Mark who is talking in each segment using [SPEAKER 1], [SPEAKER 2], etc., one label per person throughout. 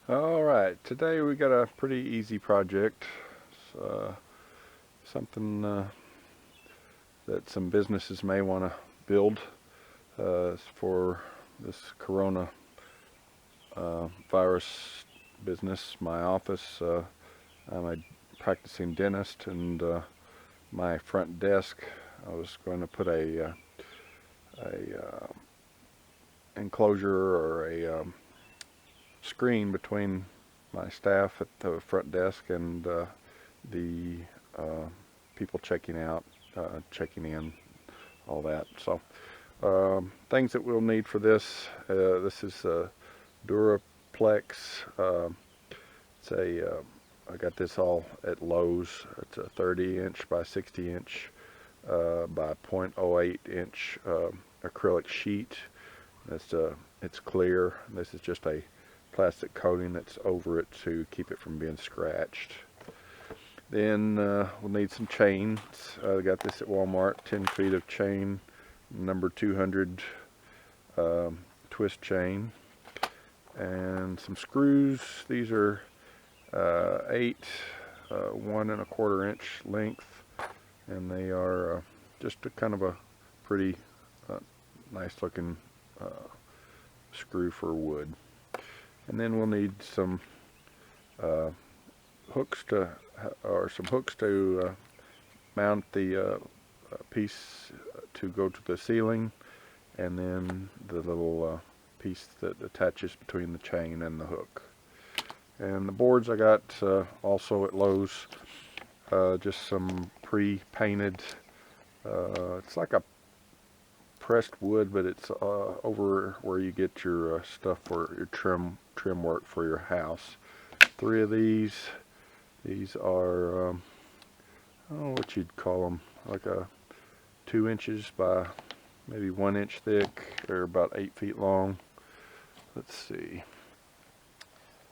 [SPEAKER 1] All right, today we got a pretty easy project. It's, something that some businesses may want to build for this corona virus business. My office, I'm a practicing dentist, and my front desk, I was going to put a enclosure or a screen between my staff at the front desk and the uh, people checking out, checking in, all that. So things that we'll need for this. This is a Duraplex. It's a I got this all at Lowe's. It's a 30-inch by 60-inch by .08-inch acrylic sheet. It's clear. This is just a plastic coating that's over it to keep it from being scratched. Then we'll need some chains. I got this at Walmart, 10 feet of chain, number 200 twist chain, and some screws. These are 8 1 1/4 inch length, and they are just a kind of a pretty nice looking screw for wood. And then we'll need some hooks to mount the piece to go to the ceiling, and then the little piece that attaches between the chain and the hook. And the boards I got also at Lowe's, just some pre-painted, it's like a pressed wood, but it's over where you get your stuff for your trim work for your house. 3 of these. These are, I don't know what you'd call them, like a 2 inches by maybe 1 inch thick. They're about 8 feet long. Let's see.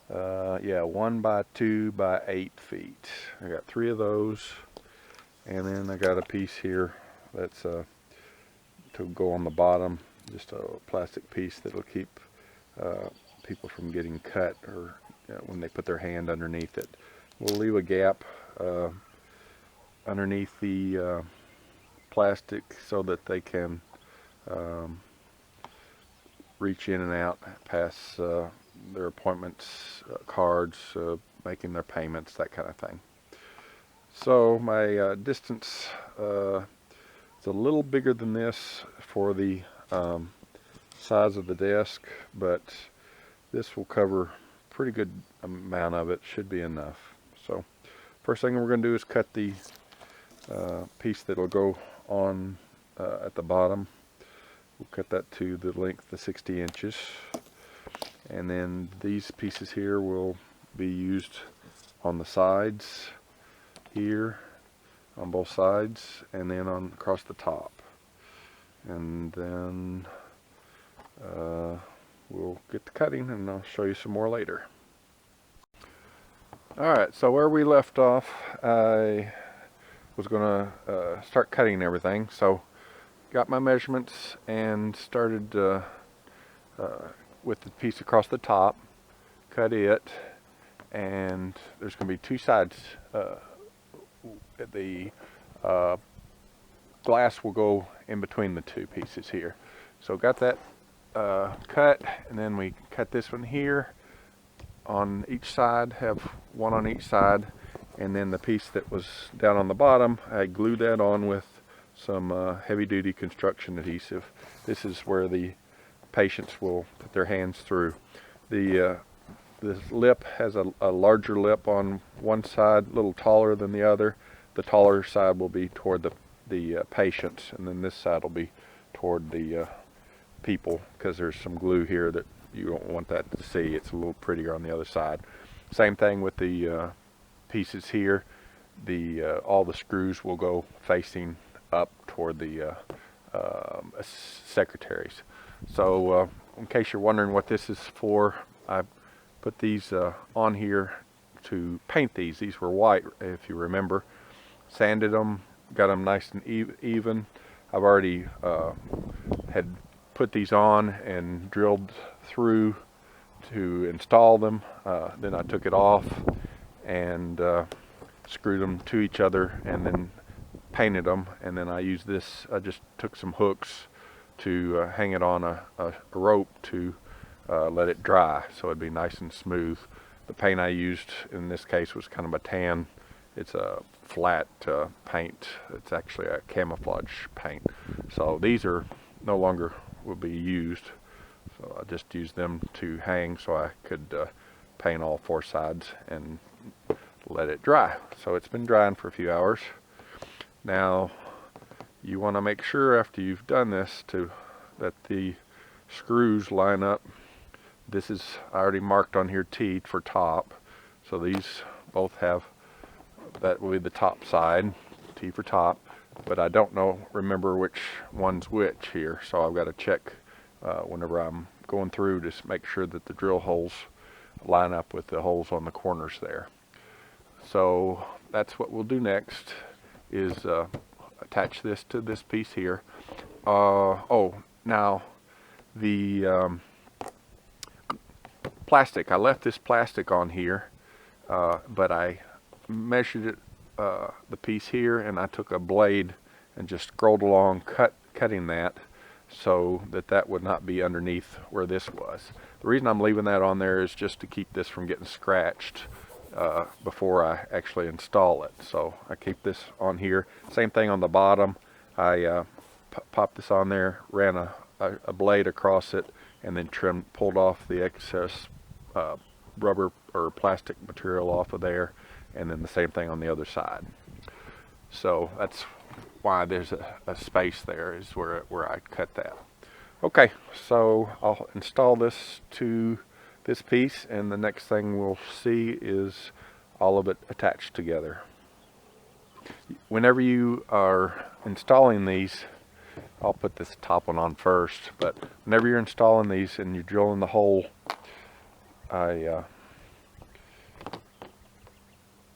[SPEAKER 1] Yeah, 1 by 2 by 8 feet. I got 3 of those, and then I got a piece here that's to go on the bottom, just a plastic piece that'll keep people from getting cut, or when they put their hand underneath it. We'll leave a gap underneath the plastic so that they can reach in and out past their appointments, cards, making their payments, that kind of thing. So my distance is a little bigger than this for the size of the desk, but this will cover a pretty good amount of it. Should be enough. So first thing we're going to do is cut the piece that'll go on at the bottom. We'll cut that to the length of 60 inches. And then these pieces here will be used on the sides here, on both sides, and then on across the top. And then we'll get to cutting, and I'll show you some more later. Alright, so where we left off, I was going to start cutting everything. So got my measurements and started with the piece across the top, cut it, and there's going to be 2 sides. The glass will go in between the 2 pieces here. So got that cut, and then we cut this one here on each side, have one on each side, and then the piece that was down on the bottom, I glued that on with some heavy-duty construction adhesive. This is where the patients will put their hands through. This lip has a larger lip on one side, a little taller than the other. The taller side will be toward the patients, and then this side will be toward the people, because there's some glue here that you don't want that to see. It's a little prettier on the other side. Same thing with the pieces here. All the screws will go facing up toward the secretaries. So in case you're wondering what this is for, I put these on here to paint these. These were white, if you remember. Sanded them, got them nice and even. I've already had put these on and drilled through to install them. Then I took it off and screwed them to each other and then painted them. And then I used this, I just took some hooks to hang it on a rope to let it dry so it'd be nice and smooth. The paint I used in this case was kind of a tan. It's a flat paint. It's actually a camouflage paint. So these are no longer will be used. So I just used them to hang so I could paint all four sides and let it dry. So it's been drying for a few hours. Now you want to make sure after you've done this that the screws line up. This is I already marked on here T for top. So these both have, that will be the top side, T for top, but I don't remember which one's which here, so I've got to check whenever I'm going through, just make sure that the drill holes line up with the holes on the corners there. So that's what we'll do next, is attach this to this piece here. Now the plastic, I left this plastic on here, but I measured it, the piece here, and I took a blade and just scrolled along cutting that so that would not be underneath where this was. The reason I'm leaving that on there is just to keep this from getting scratched before I actually install it. So I keep this on here. Same thing on the bottom. I popped this on there, ran a blade across it, and then pulled off the excess rubber or plastic material off of there, and then the same thing on the other side. So that's why there's a space there, is where I cut that. Okay, so I'll install this to this piece, and the next thing we'll see is all of it attached together. Whenever you are installing these, I'll put this top one on first, but whenever you're installing these and you're drilling the hole, I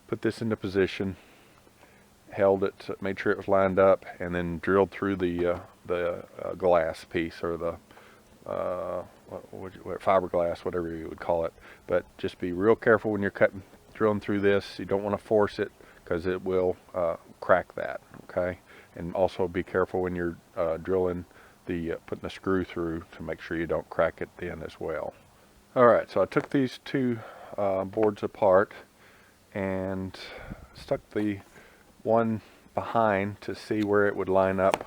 [SPEAKER 1] put this into position, held it, made sure it was lined up, and then drilled through the glass piece, or the fiberglass, whatever you would call it. But just be real careful when you're drilling through this. You don't want to force it, because it will crack that. Okay, and also be careful when you're drilling putting the screw through, to make sure you don't crack it then as well. All right, so I took these two boards apart and stuck the one behind to see where it would line up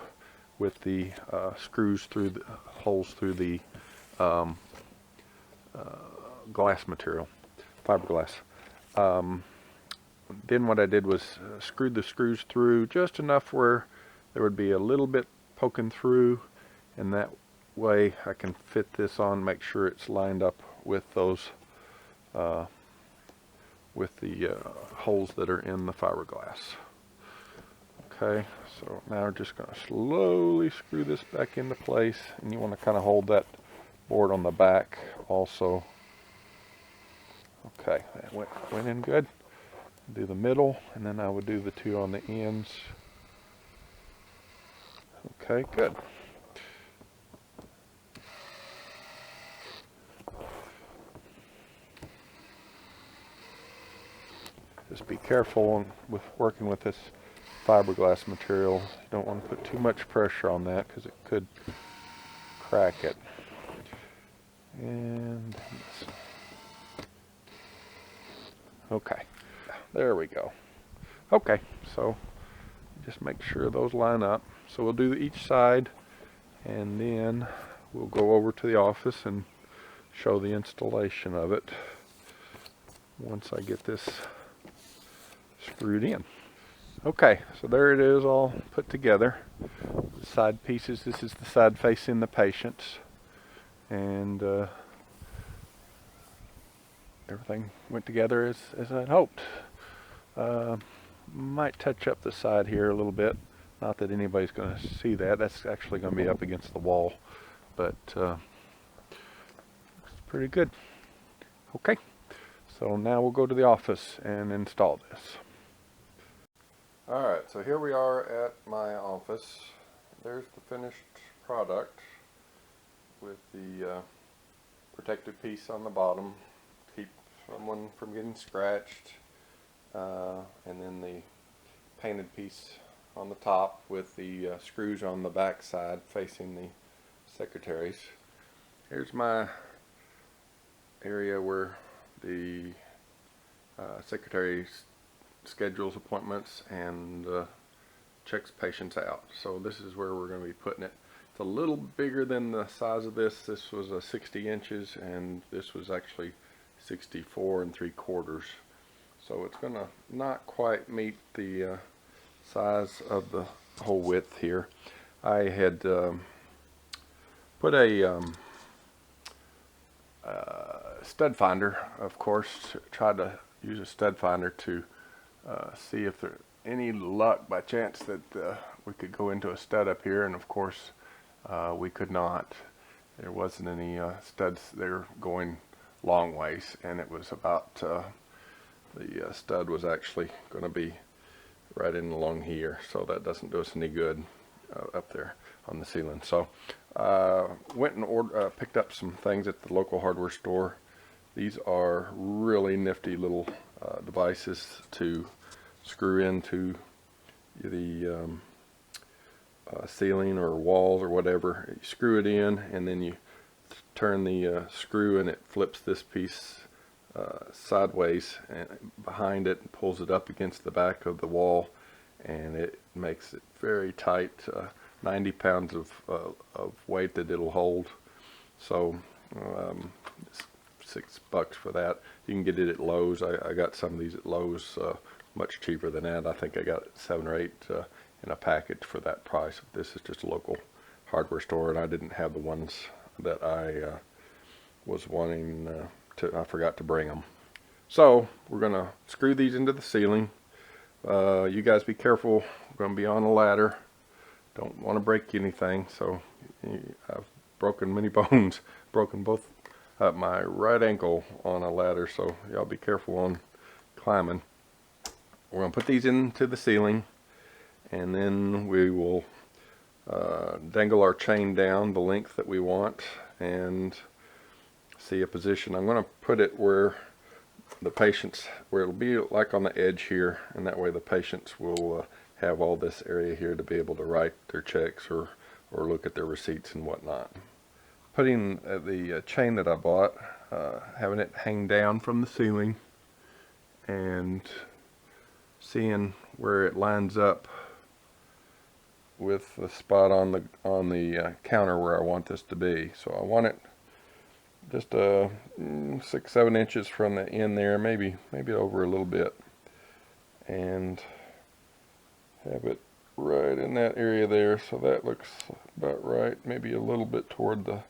[SPEAKER 1] with the screws through the holes through the glass material, fiberglass. Then what I did was screwed the screws through just enough where there would be a little bit poking through, and that way I can fit this on, make sure it's lined up with those with the holes that are in the fiberglass. Okay, so now we're just going to slowly screw this back into place, and you want to kind of hold that board on the back also. Okay, that went in good. Do the middle, and then I would do the two on the ends. Okay, good. Just be careful with working with this fiberglass material. You don't want to put too much pressure on that, because it could crack it. And okay, there we go. Okay, so just make sure those line up. So we'll do each side, and then we'll go over to the office and show the installation of it once I get this screwed in. Okay, so there it is, all put together. The side pieces, this is the side facing the patients, and everything went together as I'd hoped. Might touch up the side here a little bit. Not that anybody's going to see that. That's actually going to be up against the wall, but it's pretty good. Okay, so now we'll go to the office and install this. Alright, so here we are at my office. There's the finished product with the protective piece on the bottom to keep someone from getting scratched, and then the painted piece on the top with the screws on the back side facing the secretaries. Here's my area where the secretary schedules appointments and checks patients out. So this is where we're going to be putting it. It's a little bigger than the size of this. This was 60 inches and this was actually 64 3/4. So it's going to not quite meet the size of the whole width here. I had put a stud finder, of course, tried to use a stud finder to see if there's any luck by chance that we could go into a stud up here, and of course we could not. There wasn't any studs there going long ways, and it was about the stud was actually going to be right in along here, so that doesn't do us any good up there on the ceiling. So went and picked up some things at the local hardware store. These are really nifty little devices to screw into the ceiling or walls or whatever. You screw it in and then you turn the screw and it flips this piece sideways and behind it and pulls it up against the back of the wall, and it makes it very tight. 90 pounds of weight that it'll hold. So $6 for that. You can get it at Lowe's. I got some of these at Lowe's much cheaper than that. I think I got 7 or 8 in a package for that price. This is just a local hardware store, and I didn't have the ones that I was wanting I forgot to bring them. So we're gonna screw these into the ceiling. You guys be careful. We're gonna be on a ladder. Don't want to break anything. So I've broken many bones. Broken both my right ankle on a ladder. So y'all be careful on climbing. We're gonna put these into the ceiling, and then we will dangle our chain down the length that we want and see a position. I'm going to put it where the patients, where it'll be like on the edge here, and that way the patients will have all this area here to be able to write their checks or look at their receipts and whatnot. Putting the chain that I bought, having it hang down from the ceiling and seeing where it lines up with the spot on the counter where I want this to be. So I want it just 6-7 inches from the end there, maybe over a little bit, and have it right in that area there. So that looks about right. Maybe a little bit toward the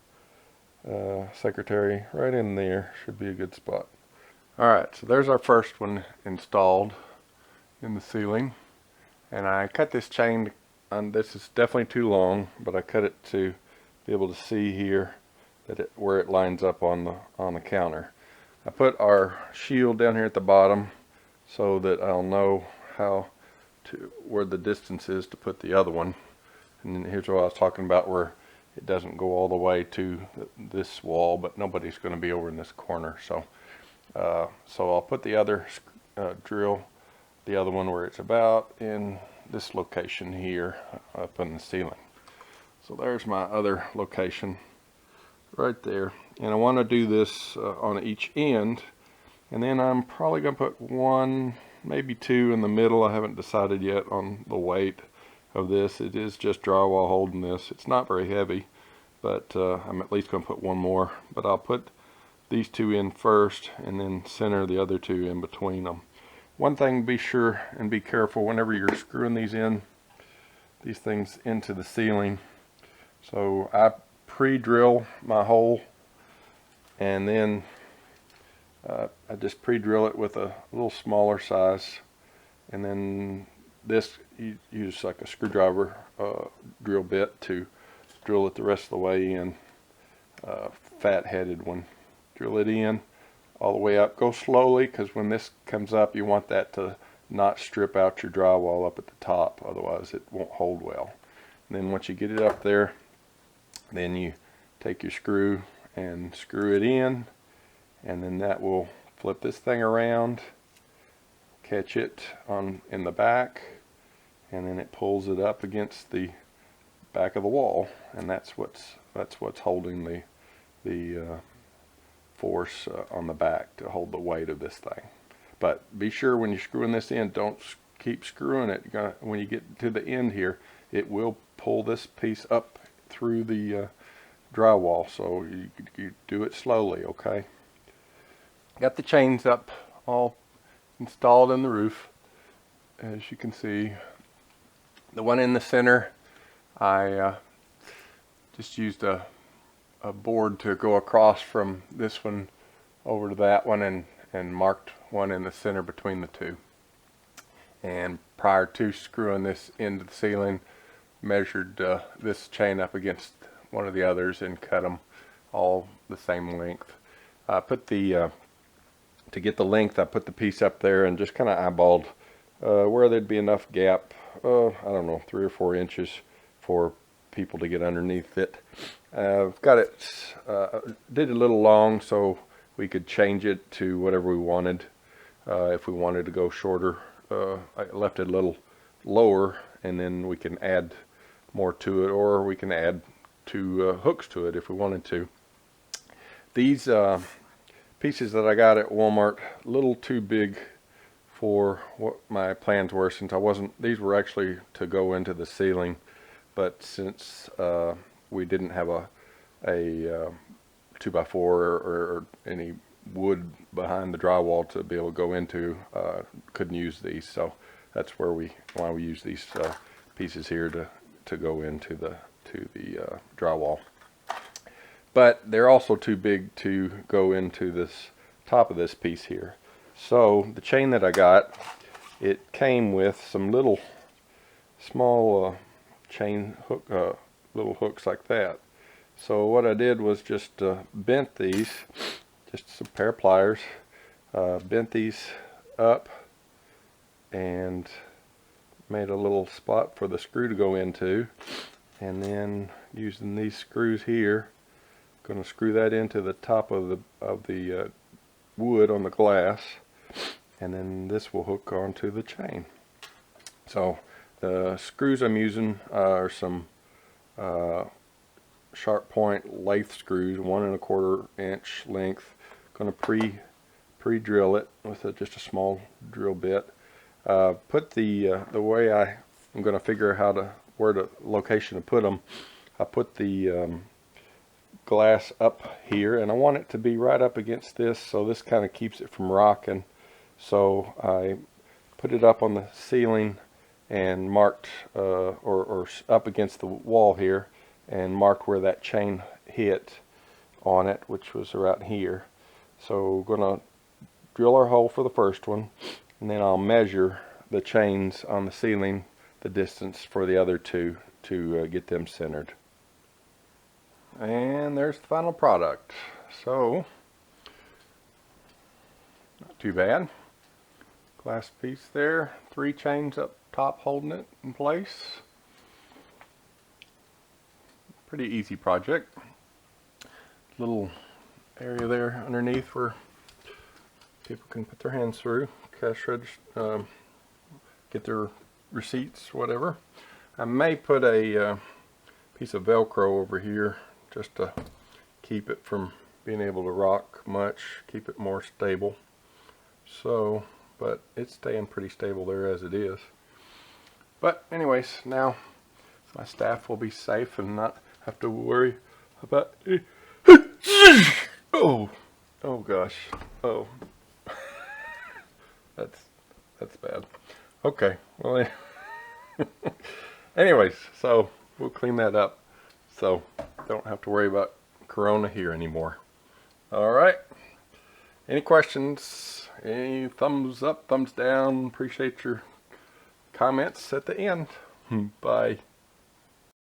[SPEAKER 1] secretary. Right in there should be a good spot. Alright, so there's our first one installed in the ceiling, and I cut this chain, and this is definitely too long, but I cut it to be able to see here that where it lines up on the counter. I put our shield down here at the bottom so that I'll know where the distance is to put the other one. And then here's what I was talking about, where it doesn't go all the way to this wall, but nobody's going to be over in this corner. So I'll put the other drill, the other one where it's about in this location here up in the ceiling. So there's my other location right there, and I want to do this on each end, and then I'm probably going to put 1, maybe 2 in the middle. I haven't decided yet on the weight of this. It is just drywall holding this. It's not very heavy, but I'm at least going to put 1 more, but I'll put these 2 in first and then center the other 2 in between them. One thing, be sure and be careful whenever you're screwing these things into the ceiling. So I pre-drill my hole, and then I just pre-drill it with a little smaller size, and then this you use like a screwdriver drill bit to drill it the rest of the way in. Fat-headed one. Drill it in all the way up. Go slowly, because when this comes up you want that to not strip out your drywall up at the top, otherwise it won't hold well. And then once you get it up there, then you take your screw and screw it in, and then that will flip this thing around, catch it in the back, and then it pulls it up against the back of the wall, and that's what's holding the force on the back to hold the weight of this thing. But be sure when you're screwing this in, don't keep screwing it. When you get to the end here, it will pull this piece up through the drywall, so you do it slowly, okay? Got the chains up all installed in the roof, as you can see. The one in the center, I just used a board to go across from this one over to that one, and marked one in the center between the two. And prior to screwing this into the ceiling, measured this chain up against one of the others and cut them all the same length. I put the to get the length, I put the piece up there and just kind of eyeballed where there'd be enough gap, I don't know, 3 or 4 inches for people to get underneath it. I've got it, did it a little long so we could change it to whatever we wanted. If we wanted to go shorter, I left it a little lower, and then we can add more to it, or we can add 2 hooks to it if we wanted to. These pieces that I got at Walmart, a little too big for what my plans were, since these were actually to go into the ceiling, but since we didn't have a 2x4 or any wood behind the drywall to be able to go into, couldn't use these, so that's why we use these pieces here to go into the drywall. But they're also too big to go into this top of this piece here. So the chain that I got, it came with some little small chain hook, little hooks like that. So what I did was just bent these, just some pair of pliers, bent these up and made a little spot for the screw to go into, and then using these screws here, going to screw that into the top of the wood on the glass, and then this will hook onto the chain. So the screws I'm using are some sharp point lathe screws, 1 1/4 inch length. Going to pre-drill it with just a small drill bit. Put the way I'm going to figure where the location to put them. I put the glass up here, and I want it to be right up against this, so this kind of keeps it from rocking. So I put it up on the ceiling and marked, or up against the wall here, and marked where that chain hit on it, which was around here. So we're going to drill our hole for the first one, and then I'll measure the chains on the ceiling, the distance for the other 2 to get them centered. And there's the final product. So, not too bad. Glass piece there, 3 chains up top holding it in place. Pretty easy project. Little area there underneath where people can put their hands through, cash register, get their receipts, whatever. I may put a piece of Velcro over here just to keep it from being able to rock much, keep it more stable. So, but it's staying pretty stable there as it is. But anyways, now my staff will be safe and not have to worry about oh gosh, oh that's bad. Okay, well anyways, so we'll clean that up so don't have to worry about Corona here anymore. Alright, any questions, any thumbs up, thumbs down? Appreciate your comments at the end. Bye.